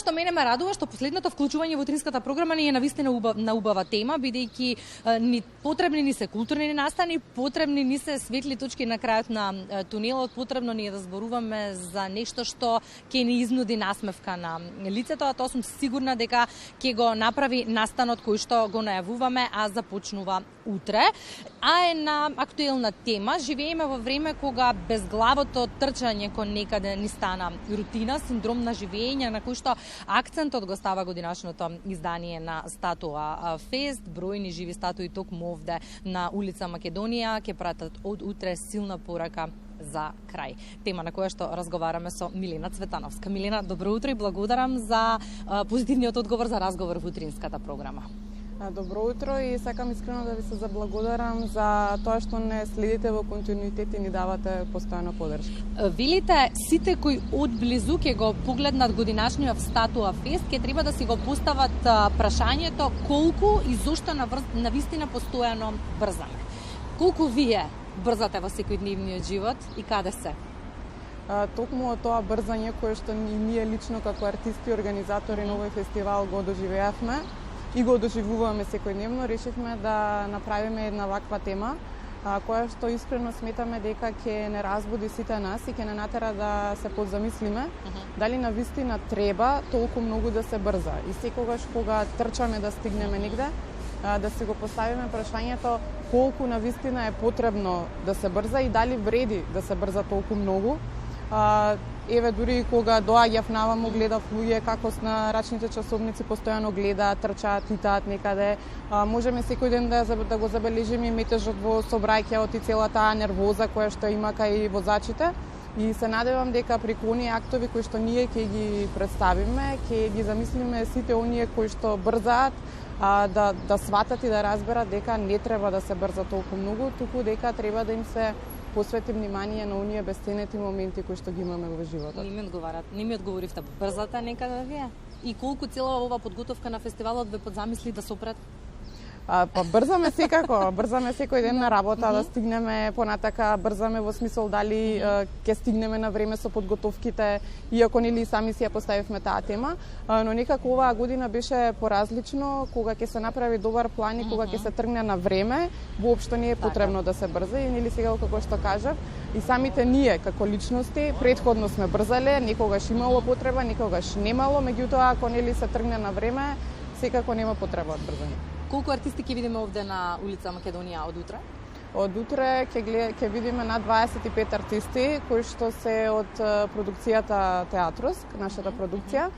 што мене ме радува што последното вклучување во утринската програма ни е навистина убава тема, бидејќи ни потребни ни се културни настани, потребни ни се светли точки на крајот на тунелот, потребно ни е да зборуваме за нешто што ќе ни изнуди насмевка на лицето, а тоа сум сигурна дека ќе го направи настанот кој што го најавуваме, а започнува утре. А е на актуелна тема. Живееме во време кога безглавото трчање кон некаде ни стана рутина, синдром на живење, на кој што акцентот го става годинашното издание на Статуа Фест. Бројни живи статуи токму овде на улица Македонија ќе пратат од утре силна порака за крај. Тема на која што разговараме со Милена Цветановска. Милена, добро утро и благодарам за позитивниот одговор за разговор во утринската програма. Добро утро и сакам искрено да ви се заблагодарам за тоа што не следите во континуитет и ни давате постојана поддршка. Велите, сите кои одблизу ќе го погледнат годинашниот Статуа Фест, ќе треба да си го постават прашањето колку и зошто на вистина постојано брзаме. Колку вие брзате во секојдневниот живот и каде се? Токму од тоа брзање кое што ние лично како артисти и организатори на овој фестивал го доживеавме и го доживуваме секојдневно, решивме да направиме една ваква тема, која што искрено сметаме дека ќе не разбуди сите нас и ќе не натера да се подзамислиме дали навистина треба толку многу да се брза. И секогаш кога трчаме да стигнеме негде, да си го поставиме прашањето колку навистина е потребно да се брза и дали вреди да се брза толку многу. Еве, дури кога доаѓав наваму, гледав луѓе како на рачните часовници постојано гледаат, трчаат, литаат некаде. Можеме секој ден да го забележиме и метежот во сообраќајот и целата таа нервоза која што има кај возачите. И се надевам дека преку оние актови кои што ние ќе ги представиме, ќе ги замислиме сите оние кои што брзаат, да сватат и да разберат дека не треба да се брза толку многу, туку дека треба да им се посвети внимание на оние бесценети моменти кои што ги имаме во животот. Не ми одговоривте, брзате некаде вие? И колку цела ова подготовка на фестивалот ве подзамисли да се опрат? Па брзаме секако, брзаме секој ден на работа да стигнеме понатака, брзаме во смисол дали ќе стигнеме на време со подготовките, иако нели сами си ја поставивме таа тема, но некако оваа година беше поразлично, кога ќе се направи добар план и кога ќе се тргне на време, воопшто не е потребно да се брза и нели сега како што кажав, и самите ние како личности претходно сме брзале, некогаш имало потреба, некогаш немало, меѓутоа ако нели се тргне на време, секако нема потреба од брзање. Колку артисти ќе видиме овде на улица Македонија од утре? Од утре ќе видиме над 25 артисти кои што се од продукцијата Театроск, нашата продукција.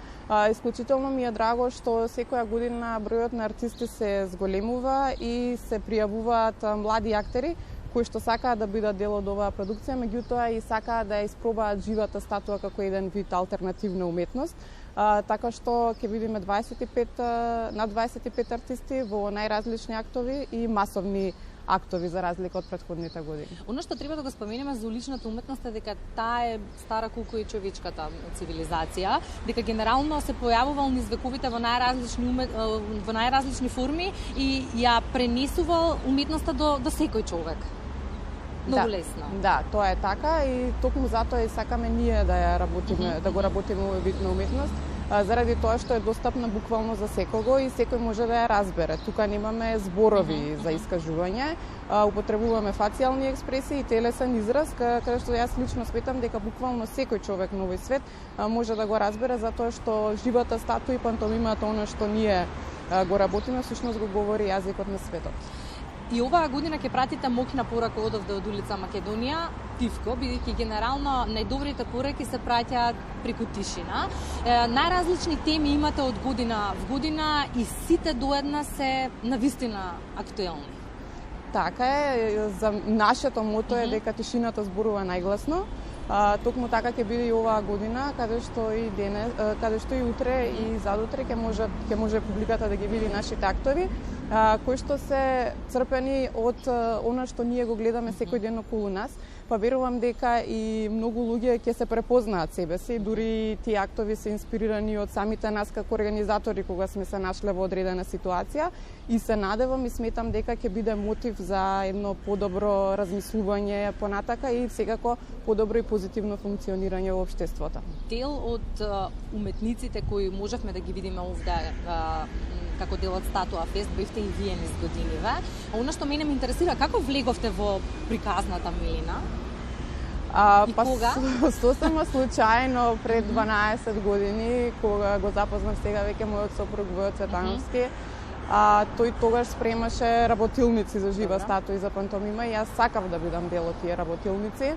Исклучително ми е драго што секоја година бројот на артисти се зголемува и се пријавуваат млади актери кои што сакаат да бидат дел од оваа продукција, меѓутоа и сакаат да ја испробаат живата статуа како еден вид алтернативна уметност. Така што ќе видиме над 25 артисти во најразлични актови и масовни актови за разлика од претходните години. Оно што треба да го споменеме за уличната уметност е дека таа е стара колку и човечката цивилизација, дека генерално се појавувал низ вековите во најразлични форми и ја пренесувал уметноста до секој човек. Многу лесно. Да, тоа е така и токму затоа и сакаме ние да ја работиме, да го работиме овој вид на уметност, заради тоа што е достапна буквално за секого и секој може да ја разбере. Тука немаме зборови за искажување, употребуваме фацијални експресии и телесен израз, каде што јас лично сметам дека буквално секој човек на овој свет може да го разбере, затоа што живата статуа и пантомимата, она што ние го работиме, всушност го говори јазикот на светот. И оваа година ќе пратите моќна порака одовде од улица Македонија, тивко, бидејќи генерално најдобрите пораки се праќаат преку тишина. Најразлични теми имате од година в година и сите доедна се навистина актуелни. Така е, за нашето мото е дека тишината зборува најгласно. Токму така ќе биде и оваа година, каде што и утре и задутре ќе може публиката да ги види нашите актови, кои што се црпени од она што ние го гледаме секој ден околу нас. Па верувам дека и многу луѓе ќе се препознаат себе си, дури тие актови се инспирирани од самите нас како организатори кога сме се нашле во одредена ситуација и се надевам и сметам дека ќе биде мотив за едно подобро размислување понатака и секако подобро и позитивно функционирање во општеството. Дел од уметниците кои можевме да ги видиме овде како дел од Статуа Фест бевте и вие низ годиниве. А она што мене ме интересира, како влеговте во приказната Милина? Кога? Сосема случајно пред 12 години, кога го запознав сега веќе мојот сопруг Војо Цветановски. Тој тогаш спремаше работилници за жива статуа и за пантомима и јас сакав да бидам дел од тие работилници.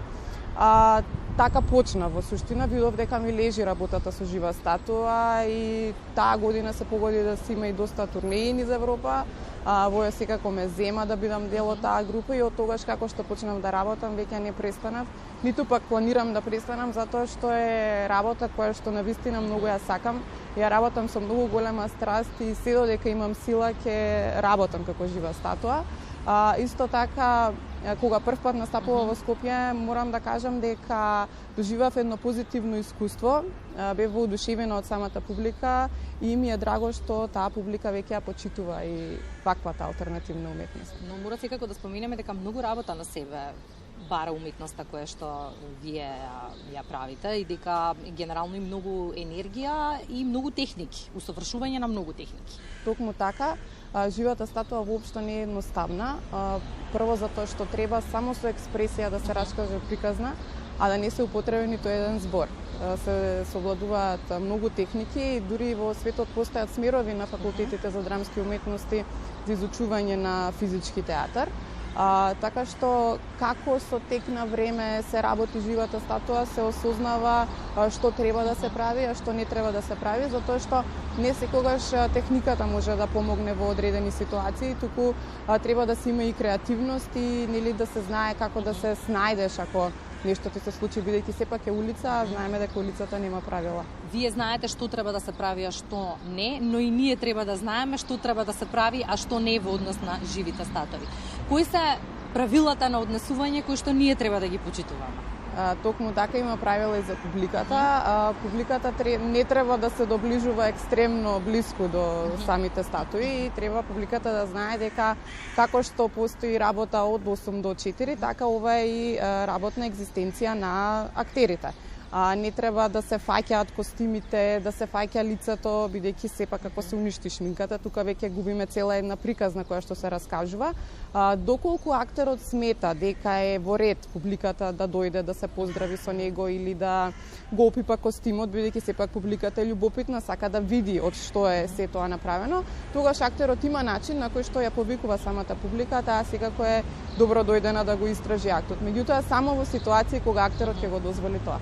Така почна во суштина, видов дека ми лежи работата со жива статуа и таа година се погоди да си има и доста турнеи низ Европа. Воја секако ме зема да бидам дел од таа група и од тогаш како што почнав да работам веќе не престанав, ниту пак планирам да престанам затоа што е работа која што навистина многу ја сакам. Ја работам со многу голема страст и се додека имам сила ќе работам како жива статуа. Исто така, кога првпат настапува во Скопје, морам да кажам дека доживав едно позитивно искуство. Бев воодушевена од самата публика и ми е драго што таа публика веќе ја почитува и ваквата алтернативна уметност. Но мора секако да споменеме дека многу работа на себе бара уметноста која што вие ја правите и дека генерално и многу енергија и многу техники, усовршување на многу техники. Токму така, живата статуа воопшто не е едноставна. Прво затоа што треба само со експресија да се раскаже приказна, а да не се употреби ниту еден збор. Се совладуваат многу техники и дури во светот постојат смерови на факултетите за драмски уметности за изучување на физички театар. Така што како со тек на време се работи живата статуа, се осознава што треба да се прави, а што не треба да се прави, затоа што не секогаш техниката може да помогне во одредени ситуации, туку треба да се има и креативност и нели да се знае како да се снајдеш ако нешто ти се случи, бидејќи сепак е улица, а знаеме дека улицата нема правила. Вие знаете што треба да се прави, а што не, но и ние треба да знаеме што треба да се прави, а што не во однос на живите статуи. Кои се правилата на однесување кои што ние треба да ги почитуваме? Токму така има правила и за публиката. Публиката не треба да се доближува екстремно блиску до самите статуи и треба публиката да знае дека како што постои работа од 8 до 4, така ова е и работна екзистенција на актерите. Не треба да се фаќаат костимите, да се фаќа лицето, бидејќи сепак ако се уништи шминката, тука веќе губиме цела една приказна која што се раскажува. Доколку актерот смета дека е во ред публиката да дојде да се поздрави со него или да го опипа костимот, бидејќи сепак публиката е љубопитна, сака да види од што е се тоа направено, тогаш актерот има начин на кој што ја повикува самата публика, таа секако е добро дојдена да го истражи актот. Меѓутоа само во ситуации кога актерот ќе го дозволи тоа.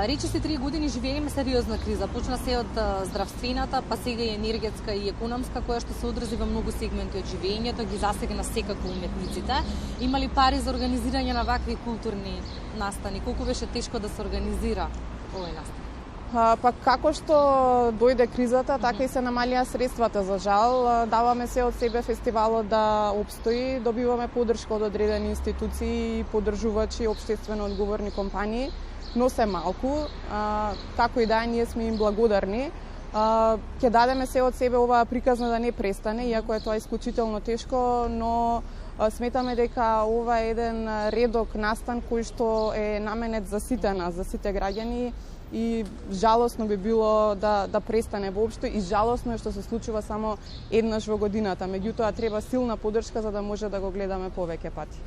Речиси 3 години живееме сериозна криза. Почна се од здравствената, па сега и енергетска и економска, која што се одрази во многу сегменти од живењето, ги засегна секако уметниците. Има ли пари за организирање на вакви културни настани? Колку беше тешко да се организира овој настан? Па како што дојде кризата, така и се намалија средствата за жал. Даваме се од себе фестивалот да обстои, добиваме поддршка од одредени институции и поддржувачи општествено одговорни компании, но се малку. Како и да ние сме им благодарни. Ќе дадеме се од себе оваа приказна да не престане, иако е тоа исклучително тешко, но сметаме дека ова е еден редок настан кој што е наменет за сите нас, за сите граѓани и жалосно би било да престане воопшто и жалосно е што се случува само еднаш во годината. Меѓутоа треба силна поддршка за да може да го гледаме повеќе пати.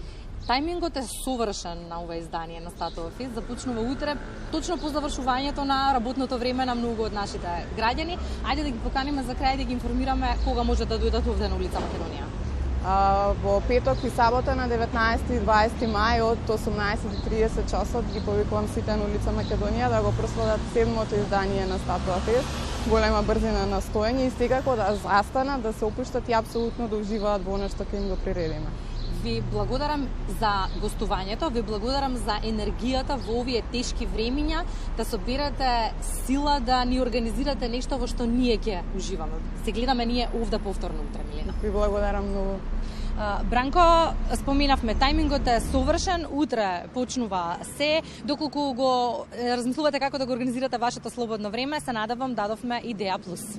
Тајмингот е совршен на ова издание на Статуа Фест. Започнува утре, точно по завршувањето на работното време на многу од нашите граѓани. Ајде да ги поканиме за крај да ги информираме кога може да дојдат овде на улица Македонија. Во петок и сабота на 19 и 20 мај од 18:30 часот ги повикувам сите на улица Македонија да го проследат 7-то издание на Статуа Фест. Голема брзина на стоење и секако да застанат, да се опуштат и апсолутно да уживаат во она што ќе им го приредиме. Ви благодарам за гостувањето, ви благодарам за енергијата во овие тешки времиња, да соберете сила да ни организирате нешто во што ние ќе уживаме. Се гледаме ние овде повторно утре, Милена. Ви благодарам многу. Бранко, споминавме, тајмингот е совршен, утре почнува се. Доколку го размислувате како да го организирате вашето слободно време, се надевам дадовме идеја плюс.